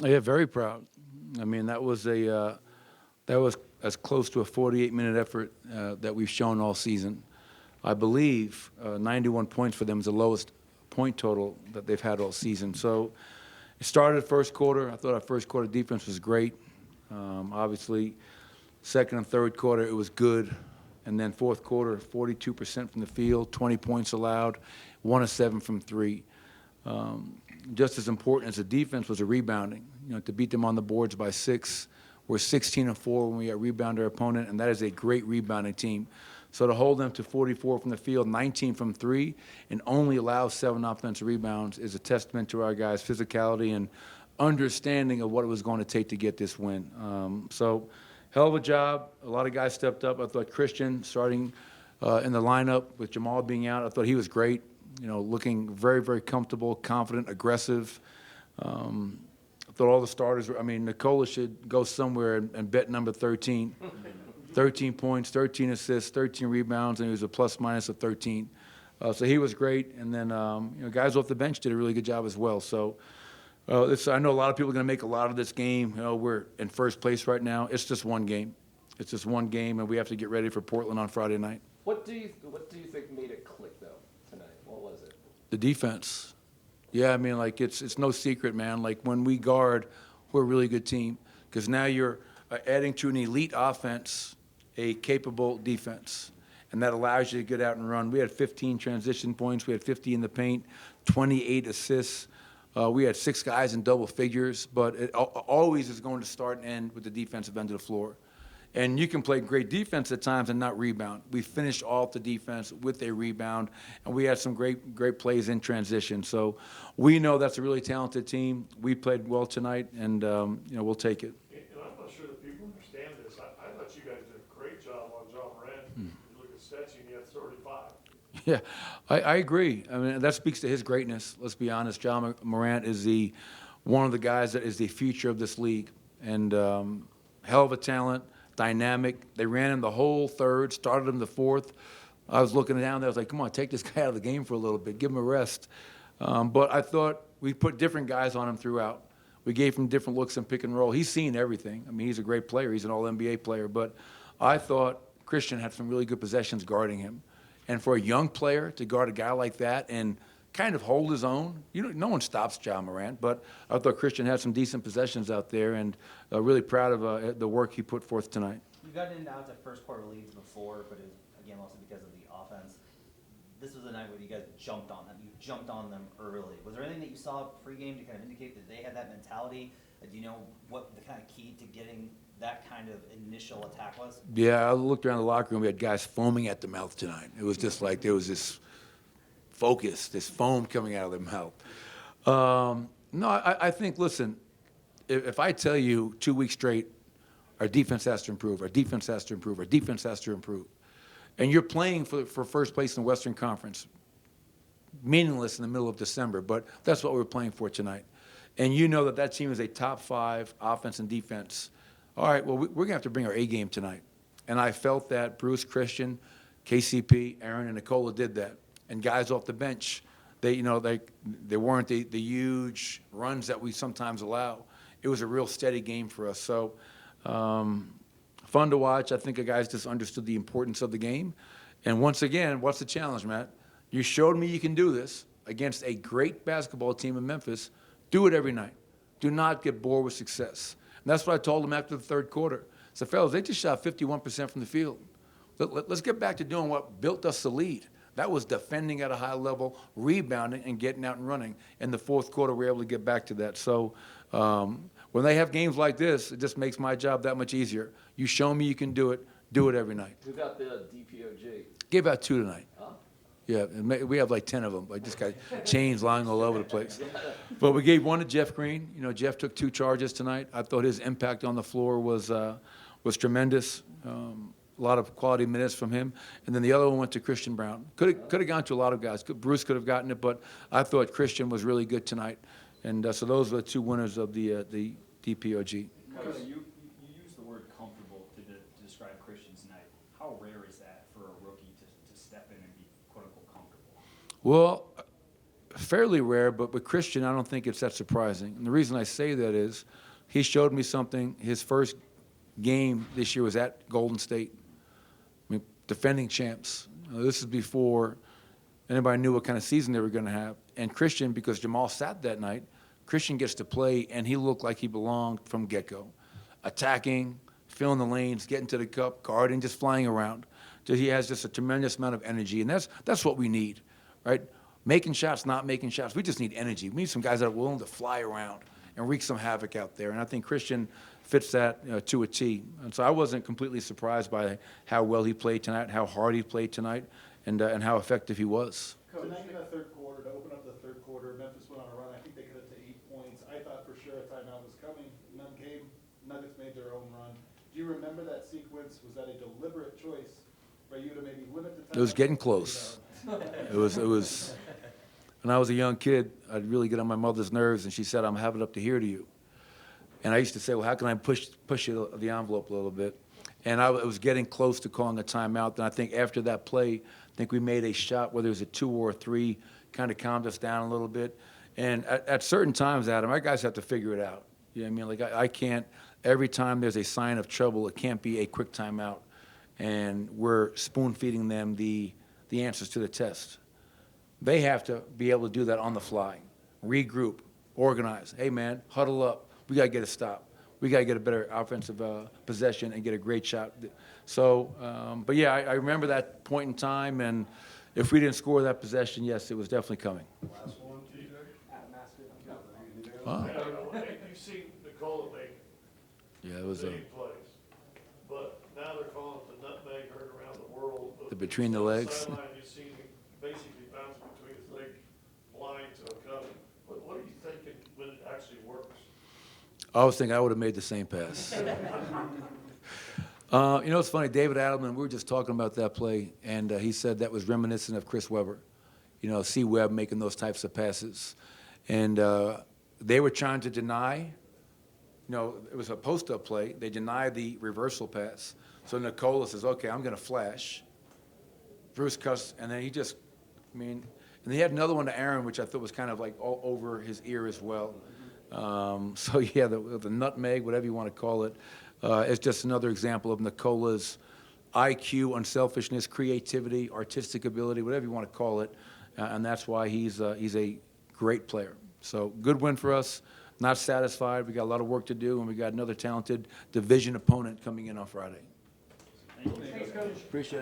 Yeah, very proud. I mean, that was as close to a 48-minute effort that we've shown all season. I believe 91 points for them is the lowest point total that they've had all season. So it started first quarter. I thought our first quarter defense was great. Obviously, second and third quarter, it was good. And then fourth quarter, 42% from the field, 20 points allowed, 1 of 7 from three. Just as important as the defense was the rebounding. To beat them on the boards by 6. We're 16-4 when we rebound our opponent, and that is a great rebounding team. So to hold them to 44 from the field, 19 from three, and only allow 7 offensive rebounds is a testament to our guys' physicality and understanding of what it was going to take to get this win. So hell of a job. A lot of guys stepped up. I thought Christian starting in the lineup with Jamal being out, I thought he was great. Looking very, very comfortable, confident, aggressive. I thought all the starters Nikola should go somewhere and bet number 13. 13 points, 13 assists, 13 rebounds, and he was a plus-minus of 13. So he was great. And then, guys off the bench did a really good job as well. So I know a lot of people are going to make a lot of this game. We're in first place right now. It's just one game. It's just one game, and we have to get ready for Portland on Friday night. What do you think made it click, though, tonight? What was it? The defense. Yeah, it's no secret, man. Like, when we guard, we're a really good team because now you're adding to an elite offense a capable defense, and that allows you to get out and run. We had 15 transition points. We had 50 in the paint, 28 assists. We had 6 guys in double figures, but it always is going to start and end with the defensive end of the floor. And you can play great defense at times and not rebound. We finished off the defense with a rebound, and we had some great plays in transition. So we know that's a really talented team. We played well tonight, and we'll take it. And I'm not sure that people understand this. I thought you guys did a great job on Ja Morant. You look at stats, and he had 35. Yeah, I agree. That speaks to his greatness. Let's be honest. Ja Morant is one of the guys that is the future of this league, and hell of a talent. Dynamic. They ran him the whole third, started him the fourth. I was looking down there. I was like, come on, take this guy out of the game for a little bit. Give him a rest. But I thought we put different guys on him throughout. We gave him different looks in pick and roll. He's seen everything. He's a great player. He's an all-NBA player. But I thought Christian had some really good possessions guarding him. And for a young player to guard a guy like that and kind of hold his own. No one stops Ja Morant, but I thought Christian had some decent possessions out there, and really proud of the work he put forth tonight. You got in and out to first quarter leads before, but it was, again, mostly because of the offense. This was a night where you guys jumped on them. You jumped on them early. Was there anything that you saw pregame to kind of indicate that they had that mentality? Do you know what the kind of key to getting that kind of initial attack was? Yeah, I looked around the locker room. We had guys foaming at the mouth tonight. It was just like there was this focus, this foam coming out of their mouth. No, I think, listen, if I tell you 2 weeks straight, our defense has to improve, our defense has to improve, our defense has to improve, and you're playing for first place in the Western Conference, meaningless in the middle of December, but that's what we're playing for tonight. And you know that team is a top 5 offense and defense. All right, well, we're going to have to bring our A game tonight. And I felt that Bruce, Christian, KCP, Aaron, and Nikola did that. And guys off the bench, they weren't the huge runs that we sometimes allow. It was a real steady game for us. So fun to watch. I think the guys just understood the importance of the game. And once again, what's the challenge, Matt? You showed me you can do this against a great basketball team in Memphis. Do it every night. Do not get bored with success. And that's what I told them after the third quarter. So, fellas, they just shot 51% from the field. Let's get back to doing what built us the lead. That was defending at a high level, rebounding, and getting out and running. In the fourth quarter, we were able to get back to that. So when they have games like this, it just makes my job that much easier. You show me you can do it every night. Who got the DPOG? Gave out 2 tonight. Huh? Yeah, we have like 10 of them. Like, just got chains lying all over the place. But we gave 1 to Jeff Green. Jeff took 2 charges tonight. I thought his impact on the floor was tremendous. A lot of quality minutes from him. And then the other one went to Christian Brown. Could have gone to a lot of guys. Bruce could have gotten it, but I thought Christian was really good tonight. And so those were the 2 winners of the DPOG. Coach, you used the word comfortable to describe Christian's night. How rare is that for a rookie to step in and be quote-unquote comfortable? Well, fairly rare, but with Christian, I don't think it's that surprising. And the reason I say that is he showed me something. His first game this year was at Golden State. I mean, defending champs. This is before anybody knew what kind of season they were going to have. And Christian, because Jamal sat that night, Christian gets to play, and he looked like he belonged from get-go. Attacking, filling the lanes, getting to the cup, guarding, just flying around. So he has just a tremendous amount of energy, and that's what we need, right? Making shots, not making shots. We just need energy. We need some guys that are willing to fly around and wreak some havoc out there. And I think Christian fits that to a T. And so I wasn't completely surprised by how well he played tonight, how hard he played tonight, and how effective he was. Tonight in the third quarter, to open up the third quarter, Memphis went on a run. I think they could have to 8 points. I thought for sure a timeout was coming. None came. Nuggets made their own run. Do you remember that sequence? Was that a deliberate choice for you to maybe limit the time? It was getting close. It was. When I was a young kid, I'd really get on my mother's nerves, and she said, "I'm having it up to here to you." And I used to say, "Well, how can I push the envelope a little bit?" And it was getting close to calling a timeout. And I think after that play, I think we made a shot, whether it was a 2 or a 3, kind of calmed us down a little bit. And at certain times, Adam, our guys have to figure it out. You know what I mean? Like I can't. Every time there's a sign of trouble, it can't be a quick timeout. And we're spoon-feeding them the answers to the test. They have to be able to do that on the fly, regroup, organize. Hey, man, huddle up. We got to get a stop. We got to get a better offensive possession and get a great shot. So, but yeah, I remember that point in time, and if we didn't score that possession, yes, it was definitely coming. Last one, TJ. Wow. You've seen Nicole make Yeah, it was a, big plays, but now they're calling it the nutmeg heard around the world. The between the legs. Sideline, you've seen him basically bounce between his legs, blind to a cup. What are you thinking when it actually works? I was thinking I would have made the same pass. You know, it's funny, David Adelman, we were just talking about that play, and he said that was reminiscent of Chris Webber. You know, C. Webb making those types of passes. And they were trying to deny, you know, it was a post-up play. They denied the reversal pass. So Nicola says, okay, I'm going to flash. Bruce cuts, and then he just, I mean, and he had another one to Aaron, which I thought was kind of like all over his ear as well. So, yeah, the nutmeg, whatever you want to call it, is just another example of Nicola's IQ, unselfishness, creativity, artistic ability, whatever you want to call it, and that's why he's a great player. So good win for us. Not satisfied. We got a lot of work to do, and we got another talented division opponent coming in on Friday. Thank you. Appreciate it.